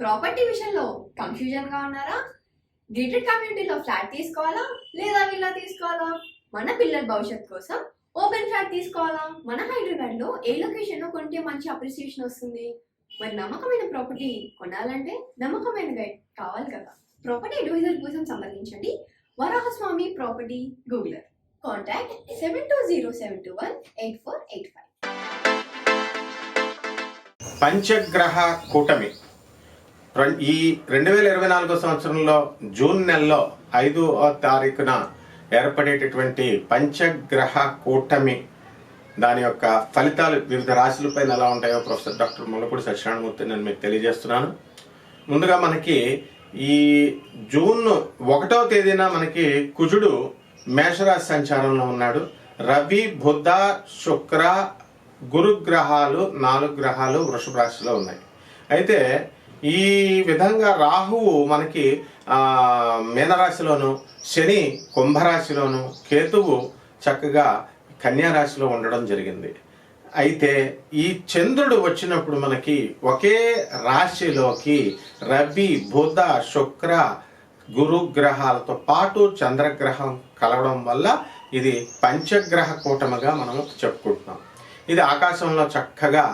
Property విషయంలో confusion గా ఉన్నారా? గేటెడ్ కమ్యూనిటీలో ఫ్లాట్ తీసుకోవాలా లేదా విల్లా తీసుకోవాలా? మన పిల్లల భవిష్యత్ కోసం ఓపెన్ ఫ్లాట్ తీసుకోవాలా? మన హైదరాబాద్ లో ఏ లొకేషన్ లో కొంటే మంచి అప్రిసియేషన్ వస్తుంది? మరి నమ్మకమైన ప్రాపర్టీ కొనాలంటే నమ్మకమైన గైడ్ కావాలి కదా. ప్రాపర్టీ అడ్వైజర్ కోసం సంప్రదించండి వరాహస్వామి ప్రాపర్టీ గూగులర్. కాంటాక్ట్ 7207218485. పంచగ్రహ కూటమి ఈ 2024 సంవత్సరంలో జూన్ నెలలో 5వ తారీఖున ఏర్పడేటటువంటి పంచగ్రహ కూటమి దాని యొక్క ఫలితాలు వివిధ రాశులపైన ఎలా ఉంటాయో ప్రొఫెసర్ డాక్టర్ ముల్లపూడి సత్యనారాయణమూర్తి నేను మీకు తెలియజేస్తున్నాను. ముందుగా మనకి ఈ జూన్ 1వ తేదీన మనకి కుజుడు మేషరాశి సంచారంలో ఉన్నాడు. రవి, బుధ, శుక్ర, గురుగ్రహాలు 4 గ్రహాలు వృషభ రాశిలో ఉన్నాయి. అయితే ఈ విధంగా రాహువు మనకి మీనరాశిలోను, శని కుంభరాశిలోను, కేతువు చక్కగా కన్యా రాశిలో ఉండడం జరిగింది. అయితే ఈ చంద్రుడు వచ్చినప్పుడు మనకి ఒకే రాశిలోకి రవి, బుధ, శుక్ర, గురుగ్రహాలతో పాటు చంద్రగ్రహం కలవడం వల్ల ఇది పంచగ్రహ కూటమిగా మనం చెప్పుకుంటున్నాం. ఇది ఆకాశంలో చక్కగా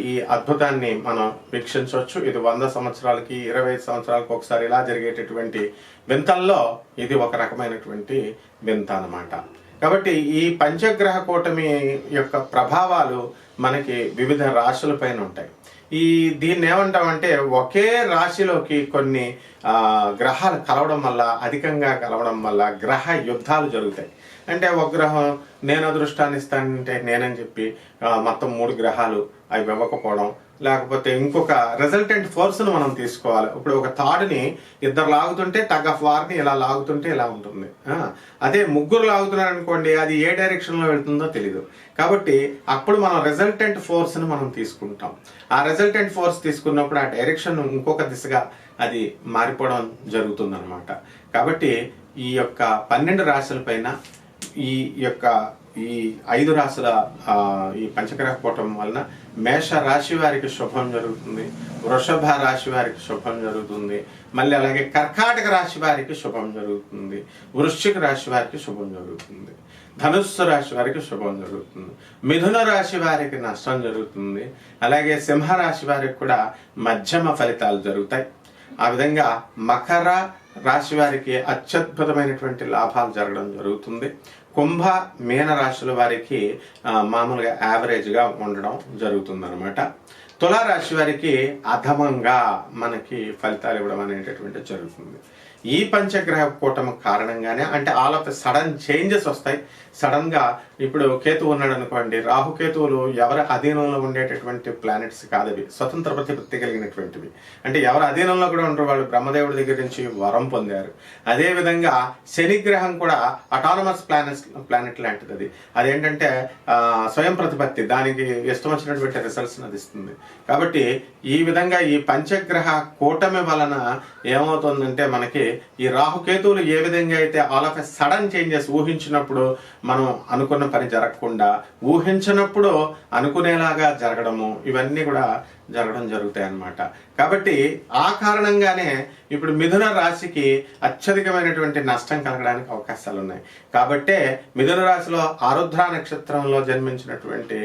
ఈ అద్భుతాన్ని మనం వీక్షించవచ్చు. ఇది 100 సంవత్సరాలకి 25 సంవత్సరాలకు ఒకసారి ఇలా జరిగేటటువంటి వింతల్లో ఇది ఒక రకమైనటువంటి వింత అన్నమాట. కాబట్టి ఈ పంచగ్రహ కూటమి యొక్క ప్రభావాలు మనకి వివిధ రాశుల పైన ఉంటాయి. దీన్ని ఏమంటామంటే ఒకే రాశిలోకి కొన్ని గ్రహాలు కలవడం వల్ల, అధికంగా కలవడం వల్ల గ్రహ యుద్ధాలు జరుగుతాయి. అంటే ఒక గ్రహం నేను అదృష్టాన్ని ఇస్తానంటే నేనని చెప్పి మొత్తం 3 గ్రహాలు అవి ఇవ్వకపోవడం, లేకపోతే ఇంకొక రిజల్టెంట్ ఫోర్స్ను మనం తీసుకోవాలి. ఇప్పుడు ఒక తాడుని ఇద్దరు లాగుతుంటే టగ్ ఆఫ్ వార్ని ఇలా లాగుతుంటే ఇలా ఉంటుంది. అదే ముగ్గురు లాగుతున్నారు అనుకోండి, అది ఏ డైరెక్షన్లో వెళ్తుందో తెలీదు. కాబట్టి అప్పుడు మనం రిజల్టెంట్ ఫోర్స్ని మనం తీసుకుంటాం. ఆ రిజల్టెంట్ ఫోర్స్ తీసుకున్నప్పుడు ఆ డైరెక్షన్ ఇంకొక దిశగా అది మారిపోవడం జరుగుతుందన్నమాట. కాబట్టి ఈ యొక్క 12 రాశుల పైన ఈ 5 రాశుల ఈ పంచగ్రహ కూటమి వలన మేష రాశి వారికి శుభం జరుగుతుంది, వృషభ రాశి వారికి శుభం జరుగుతుంది, మళ్ళీ అలాగే కర్కాటక రాశి వారికి శుభం జరుగుతుంది, వృశ్చిక రాశి వారికి శుభం జరుగుతుంది, ధనుస్సు రాశి వారికి శుభం జరుగుతుంది, మిథున రాశి వారికి నష్టం జరుగుతుంది, అలాగే సింహరాశి వారికి కూడా మధ్యమ ఫలితాలు జరుగుతాయి. ఆ విధంగా మకర రాశి వారికి అత్యద్భుతమైనటువంటి లాభాలు జరగడం జరుగుతుంది. కుంభ, మీన రాశుల వారికి మామూలుగా యావరేజ్గా ఉండడం జరుగుతుంది అనమాట. తులారాశి వారికి అధమంగా మనకి ఫలితాలు ఇవ్వడం అనేటటువంటి జరుగుతుంది. ఈ పంచగ్రహ కూటమి కారణంగానే అంటే all of the sudden changes వస్తాయి. సడన్ గా ఇప్పుడు కేతువు ఉన్నాడు అనుకోండి, రాహుకేతువులు ఎవరి అధీనంలో ఉండేటటువంటి ప్లానెట్స్ కాదవి, స్వతంత్ర ప్రతిపత్తి కలిగినటువంటివి. అంటే ఎవరి అధీనంలో కూడా ఉండరు, వాళ్ళు బ్రహ్మదేవుడి దగ్గర నుంచి వరం పొందారు. అదే విధంగా శని గ్రహం కూడా అటానమస్ ప్లానెట్ లాంటిది. అదేంటంటే స్వయం ప్రతిపత్తి, దానికి ఇష్టం వచ్చినటువంటి రిజల్ట్స్ అందిస్తుంది. కాబట్టి ఈ విధంగా ఈ పంచగ్రహ కూటమి వలన ఏమవుతుందంటే మనకి ఈ రాహుకేతువులు ఏ విధంగా అయితే all of a sudden changes ఊహించినప్పుడు మనం అనుకున్న పని జరగకుండా, ఊహించినప్పుడు అనుకునేలాగా జరగడము, ఇవన్నీ కూడా జరగడం జరుగుతాయి అన్నమాట. కాబట్టి ఆ కారణంగానే ఇప్పుడు మిథున రాశికి అత్యధికమైనటువంటి నష్టం కలగడానికి అవకాశాలు ఉన్నాయి. కాబట్టే మిథున రాశిలో ఆరుద్ర నక్షత్రంలో జన్మించినటువంటి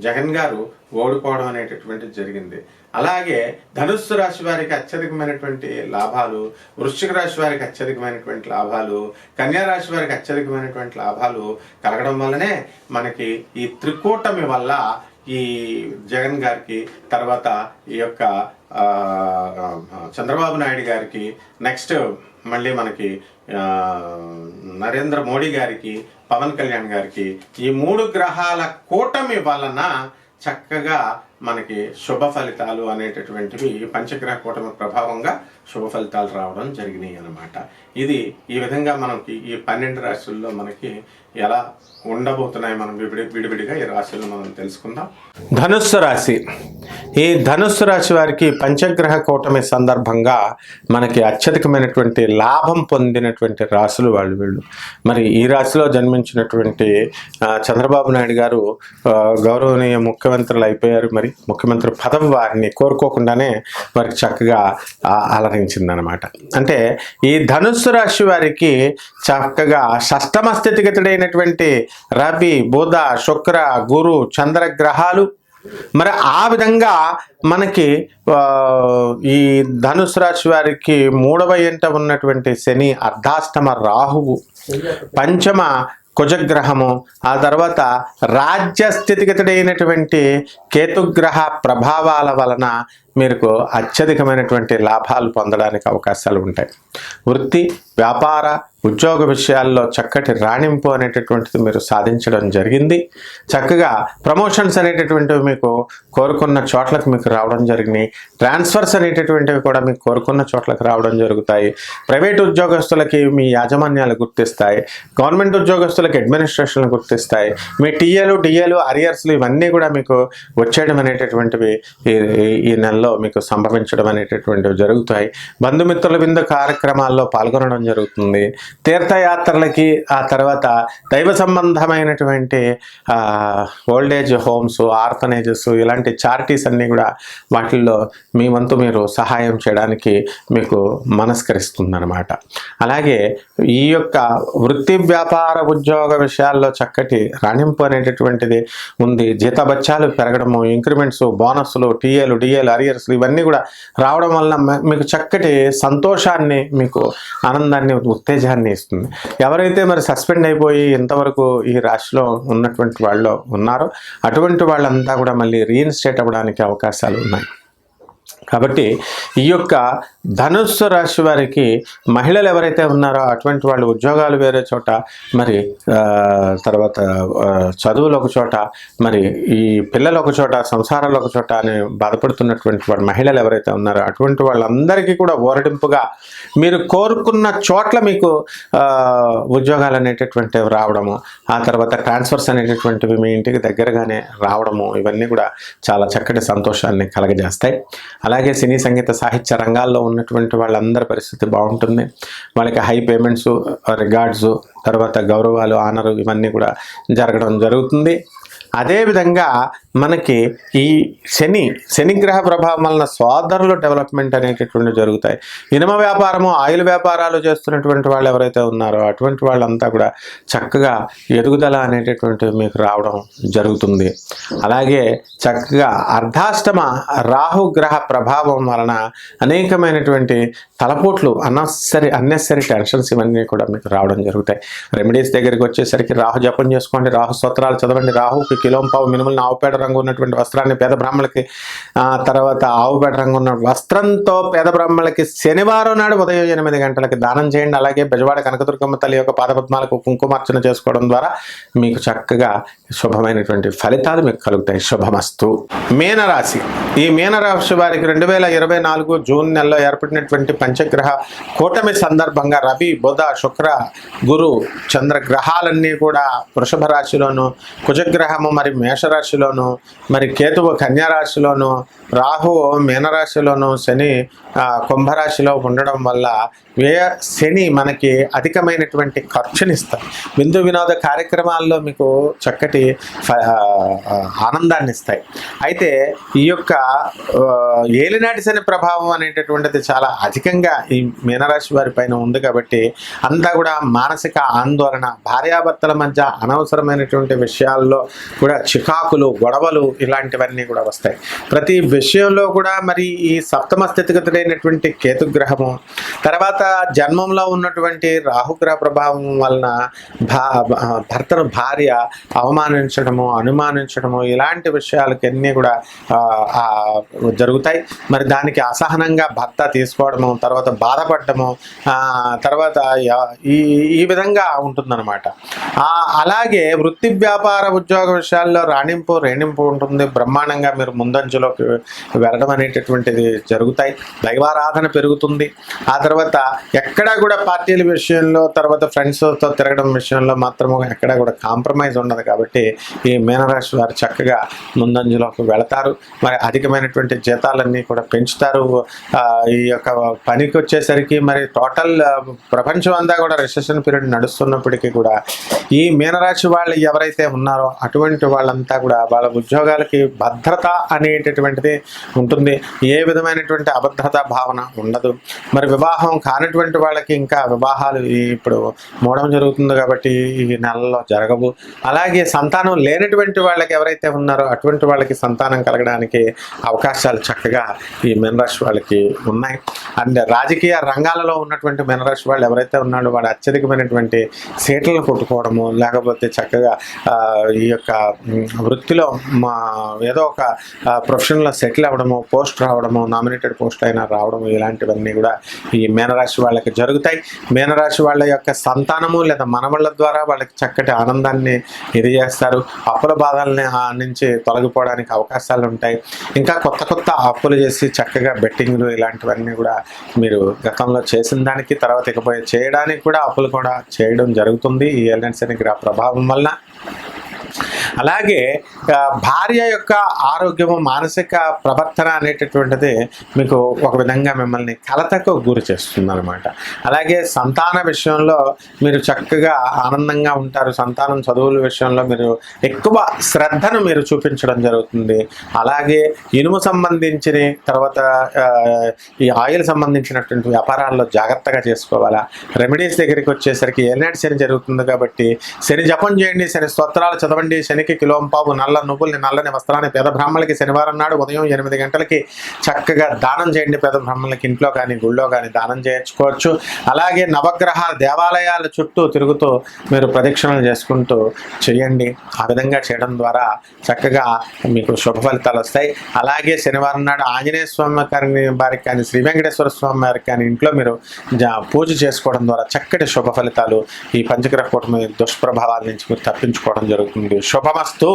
జగన్ గారు ఓడిపోవడం అనేటటువంటిది జరిగింది. అలాగే ధనుస్సు రాశి వారికి అత్యధికమైనటువంటి లాభాలు, వృశ్చిక రాశి వారికి అత్యధికమైనటువంటి లాభాలు, కన్యా రాశి వారికి అత్యధికమైనటువంటి లాభాలు కలగడం వల్లనే మనకి ఈ త్రికూటమి వల్ల ఈ జగన్ గారికి, తర్వాత ఈ యొక్క చంద్రబాబు నాయుడు గారికి, నెక్స్ట్ మళ్ళీ మనకి నరేంద్ర మోడీ గారికి, పవన్ కళ్యాణ్ గారికి ఈ 3 గ్రహాల కూటమి వలన చక్కగా మనకి శుభ ఫలితాలు అనేటటువంటివి పంచగ్రహ కూటమి ప్రభావంగా శుభ ఫలితాలు రావడం జరిగినాయి అన్నమాట. ఇది ఈ విధంగా మనకి ఈ 12 రాశుల్లో మనకి ఎలా ఉండబోతున్నాయి మనం విడివిడిగా ఈ రాశులను మనం తెలుసుకుందాం. ధనుస్సు రాశి. ఈ ధనుస్సు రాశి వారికి పంచగ్రహ కూటమి సందర్భంగా మనకి అత్యధికమైనటువంటి లాభం పొందినటువంటి రాశులు వీళ్ళు. మరి ఈ రాశిలో జన్మించినటువంటి చంద్రబాబు నాయుడు గారు గౌరవనీయ ముఖ్యమంత్రులు అయిపోయారు. మరి ముఖ్యమంత్రి పదవి వారిని కోరుకోకుండానే వారికి చక్కగా అలరించిందనమాట. అంటే ఈ ధనుస్సు రాశి వారికి చక్కగా షష్టమ స్థితిగతుడైనటువంటి రవి, బుధ, శుక్ర, గురు, చంద్రగ్రహాలు, మరి ఆ విధంగా మనకి ఈ ధనుసు రాశి వారికి 3వ ఇంట ఉన్నటువంటి శని, అర్ధాష్టమ రాహువు, పంచమ కుజగ్రహము, ఆ తర్వాత రాజ్యస్థితిగతుడైనటువంటి కేతుగ్రహ ప్రభావాల వలన మీకు అత్యధికమైనటువంటి లాభాలు పొందడానికి అవకాశాలు ఉంటాయి. వృత్తి, వ్యాపార, ఉద్యోగ విషయాల్లో చక్కటి రాణింపు అనేటటువంటిది మీరు సాధించడం జరిగింది. చక్కగా ప్రమోషన్స్ అనేటటువంటివి మీకు కోరుకున్న చోట్లకు మీకు రావడం జరిగినాయి. ట్రాన్స్ఫర్స్ అనేటటువంటివి కూడా మీకు కోరుకున్న చోట్లకు రావడం జరుగుతాయి. ప్రైవేట్ ఉద్యోగస్తులకి మీ యాజమాన్యాలు గుర్తిస్తాయి. గవర్నమెంట్ ఉద్యోగస్తులకి అడ్మినిస్ట్రేషన్లు గుర్తిస్తాయి. మీ డిఏలు అరియర్స్లు ఇవన్నీ కూడా మీకు వచ్చేయడం అనేటటువంటివి ఈ నెలలో మీకు సంభవించడం అనేటటువంటివి జరుగుతాయి. బంధుమిత్రుల విందు కార్యక్రమాల్లో పాల్గొనడం జరుగుతుంది. తీర్థయాత్రలకి, ఆ తర్వాత దైవ సంబంధమైనటువంటి ఓల్డేజ్ హోమ్స్, ఆర్ఫనేజెస్, ఇలాంటి చారిటీస్ అన్నీ కూడా వాటిల్లో మీ వంతు మీరు సహాయం చేయడానికి మీకు మనస్కరిస్తుందన్నమాట. అలాగే ఈ యొక్క వృత్తి, వ్యాపార, ఉద్యోగ విషయాల్లో చక్కటి రాణింపు అనేటటువంటిది ఉంది. జీతభత్యాలు పెరగడము, ఇంక్రిమెంట్స్, బోనస్లు, డిఏలు, అరియర్స్లు ఇవన్నీ కూడా రావడం వల్ల మీకు చక్కటి సంతోషాన్ని, మీకు ఆనందాన్ని, ఉత్తేజాన్ని ఇస్తుంది. ఎవరైతే మరి సస్పెండ్ అయిపోయి ఇంతవరకు ఈ రాశిలో ఉన్నటువంటి వాళ్ళు ఉన్నారో అటువంటి వాళ్ళంతా కూడా మళ్ళీ రీఇన్స్టేట్ అవ్వడానికి అవకాశాలు ఉన్నాయి. కాబట్టి ఈ యొక్క ధనుస్సు రాశి వారికి మహిళలు ఎవరైతే ఉన్నారో అటువంటి వాళ్ళు ఉద్యోగాలు వేరే చోట, మరి తర్వాత చదువులు ఒక చోట, మరి ఈ పిల్లలు ఒక చోట, సంసారాలు ఒక చోట అని బాధపడుతున్నటువంటి వాళ్ళు మహిళలు ఎవరైతే ఉన్నారో అటువంటి వాళ్ళందరికీ కూడా ఓరడింపుగా మీరు కోరుకున్న చోట్ల మీకు ఉద్యోగాలు అనేటటువంటివి రావడము, ఆ తర్వాత ట్రాన్స్ఫర్స్ అనేటటువంటివి మీ ఇంటికి దగ్గరగానే రావడము, ఇవన్నీ కూడా చాలా చక్కటి సంతోషాన్ని కలగజేస్తాయి. అలాగే సినీ, సంగీత, సాహిత్య రంగాల్లో ఉన్నటువంటి వాళ్ళందరి పరిస్థితి బాగుంటుంది. వాళ్ళకి హై పేమెంట్స్, రిగార్డ్స్, తర్వాత గౌరవాలు, ఆనరు ఇవన్నీ కూడా జరగడం జరుగుతుంది. అదేవిధంగా మనకి ఈ శనిగ్రహ ప్రభావం వలన సోదరులు డెవలప్మెంట్ అనేటటువంటి జరుగుతాయి. ఇనుమ వ్యాపారము, ఆయిల్ వ్యాపారాలు చేస్తున్నటువంటి వాళ్ళు ఎవరైతే ఉన్నారో అటువంటి వాళ్ళంతా కూడా చక్కగా ఎదుగుదల అనేటటువంటివి మీకు రావడం జరుగుతుంది. అలాగే చక్కగా అర్ధాష్టమ రాహుగ్రహ ప్రభావం వలన అనేకమైనటువంటి తలపోట్లు, అన్నెసరీ టెన్షన్స్ ఇవన్నీ కూడా మీకు రావడం జరుగుతాయి. రెమెడీస్ దగ్గరికి వచ్చేసరికి రాహు జపం చేసుకోండి, రాహు స్తోత్రాలు చదవండి. రాహుకి కిలోంపావు మినుములను ఆవుపేట రంగు ఉన్నటువంటి వస్త్రాన్ని పేద బ్రాహ్మణులకి, తర్వాత ఆవుపేట రంగు ఉన్న వస్త్రంతో పేద బ్రాహ్మణులకి శనివారం నాడు ఉదయం 8 గంటలకి దానం చేయండి. అలాగే బెజవాడ కనకదుర్గమ్మ తల్లి యొక్క పాదపద్మాలకు కుంకుమార్చన చేసుకోవడం ద్వారా మీకు చక్కగా శుభమైనటువంటి ఫలితాలు మీకు కలుగుతాయి. శుభమస్తు. మీనరాశి. ఈ మీనరాశి వారికి 2024 జూన్ నెలలో ఏర్పడినటువంటి పంచగ్రహ కూటమి సందర్భంగా రవి, బుధ, శుక్ర, గురు, చంద్ర గ్రహాలన్నీ కూడా వృషభ రాశిలోను, కుజగ్రహము మరి మేషరాశిలోను, మరి కేతువు కన్యారాశిలోను, రాహువు మీనరాశిలోను, శని కుంభరాశిలో ఉండడం వల్ల శని మనకి అధికమైనటువంటి ఖర్చునిస్తాయి. విందు వినోద కార్యక్రమాల్లో మీకు చక్కటి ఆనందాన్ని ఇస్తాయి. అయితే ఈ యొక్క ఏలినాటి శని ప్రభావం అనేటటువంటిది చాలా అధికంగా ఈ మీనరాశి వారి పైన ఉంది. కాబట్టి అంతా కూడా మానసిక ఆందోళన, భార్యాభర్తల మధ్య అనవసరమైనటువంటి విషయాల్లో కూడా చికాకులు, గొడవలు ఇలాంటివన్నీ కూడా వస్తాయి. ప్రతి విషయంలో కూడా మరి ఈ సప్తమ స్థితిగతుడైనటువంటి కేతుగ్రహము, తర్వాత జన్మంలో ఉన్నటువంటి రాహుగ్రహ ప్రభావం వలన భర్తను భార్య అవమానించడము, అనుమానించడము ఇలాంటి విషయాలకి అన్నీ కూడా జరుగుతాయి. మరి దానికి అసహనంగా భర్త తీసుకోవడము, తర్వాత బాధపడము, తర్వాత ఈ విధంగా ఉంటుందన్నమాట. అలాగే వృత్తి, వ్యాపార, ఉద్యోగ విషయాల్లో రాణింపు, రేణింపు ఉంటుంది. బ్రహ్మాండంగా మీరు ముందంజలోకి వెళ్ళడం అనేటటువంటిది జరుగుతాయి. దైవారాధన పెరుగుతుంది. ఆ తర్వాత ఎక్కడా కూడా పార్టీల విషయంలో, తర్వాత ఫ్రెండ్స్తో తిరగడం విషయంలో మాత్రము ఎక్కడా కూడా కాంప్రమైజ్ ఉండదు. కాబట్టి ఈ మీనరాశి వారు చక్కగా ముందంజలోకి వెళతారు. మరి అధికమైనటువంటి జీతాలన్నీ కూడా పెంచుతారు. ఈ యొక్క పనికి వచ్చేసరికి మరి టోటల్ ప్రపంచం అంతా కూడా రిసెషన్ పీరియడ్ నడుస్తున్నప్పటికీ కూడా ఈ మీనరాశి వాళ్ళు ఎవరైతే ఉన్నారో అటువంటి వాళ్ళంతా కూడా వాళ్ళ ఉద్యోగాలకి భద్రత అనేటటువంటిది ఉంటుంది. ఏ విధమైనటువంటి అభద్రతా భావన ఉండదు. మరి వివాహం కానటువంటి వాళ్ళకి ఇంకా వివాహాలు ఇప్పుడు మూడడం జరుగుతుంది కాబట్టి ఈ నెలలో జరగవు. అలాగే సంతానం లేనటువంటి వాళ్ళకి ఎవరైతే ఉన్నారో అటువంటి వాళ్ళకి సంతానం కలగడానికి అవకాశాలు చక్కగా ఈ మీనరాశి వాళ్ళకి ఉన్నాయి. అండ్ రాజకీయ రంగాలలో ఉన్నటువంటి మీనరాశి వాళ్ళు ఎవరైతే ఉన్నారో వాళ్ళు అత్యధికమైనటువంటి సీట్లను కొట్టుకోవడము, లేకపోతే చక్కగా ఈ యొక్క వృత్తిలో ఏదో ఒక ప్రొఫెషన్లో సెటిల్ అవ్వడము, పోస్ట్ రావడము, నామినేటెడ్ పోస్ట్ అయినా రావడము, ఇలాంటివన్నీ కూడా ఈ మీనరాశి వాళ్ళకి జరుగుతాయి. మీనరాశి వాళ్ళ యొక్క సంతానము లేదా మనవళ్ళ ద్వారా వాళ్ళకి చక్కటి ఆనందాన్ని ఎదిగేస్తారు. అప్పుల బాధల్ని నుంచి తొలగిపోవడానికి అవకాశాలు ఉంటాయి. ఇంకా కొత్త కొత్త అప్పులు చేసి చక్కగా బెట్టింగ్లు ఇలాంటివన్నీ కూడా మీరు గతంలో చేసిన దానికి తర్వాత ఇకపై చేయడానికి కూడా అప్పులు కూడా చేయడం జరుగుతుంది ఈ ఏలినాటి శని గ్రహ ప్రభావం వలన. అలాగే భార్య యొక్క ఆరోగ్యము, మానసిక ప్రవర్తన అనేటటువంటిది మీకు ఒక విధంగా మిమ్మల్ని కలతకు గురి చేస్తుంది అనమాట. అలాగే సంతాన విషయంలో మీరు చక్కగా ఆనందంగా ఉంటారు. సంతానం చదువుల విషయంలో మీరు ఎక్కువ శ్రద్ధను మీరు చూపించడం జరుగుతుంది. అలాగే ఇనుము సంబంధించిన తర్వాత ఈ ఆయిల్ సంబంధించినటువంటి వ్యాపారాల్లో జాగ్రత్తగా చేసుకోవాలా. రెమెడీస్ దగ్గరికి వచ్చేసరికి ఏలినాటి శని జరుగుతుంది కాబట్టి శని జపం చేయండి, శని స్తోత్రాలు చదవండి. శనికి కిలోంపావు నల్ల నువ్వుల్ని, నల్లని వస్త్రాన్ని పేద బ్రాహ్మణులకి శనివారం నాడు ఉదయం 8 గంటలకి చక్కగా దానం చేయండి. పేద బ్రాహ్మణులకి ఇంట్లో కానీ గుళ్ళో కానీ దానం చేయించుకోవచ్చు. అలాగే నవగ్రహ దేవాలయాల చుట్టూ తిరుగుతూ మీరు ప్రదక్షిణలు చేసుకుంటూ చేయండి. ఆ విధంగా చేయడం ద్వారా చక్కగా మీకు శుభ ఫలితాలు వస్తాయి. అలాగే శనివారం నాడు ఆంజనేయ స్వామి వారికి కానీ శ్రీ వెంకటేశ్వర స్వామి వారికి కానీ ఇంట్లో మీరు పూజ చేసుకోవడం ద్వారా చక్కటి శుభ ఫలితాలు, ఈ పంచగ్రహ కూటమి దుష్ప్రభావాల నుంచి మీరు తప్పించుకోవడం జరుగుతుంది. శుభమస్తు.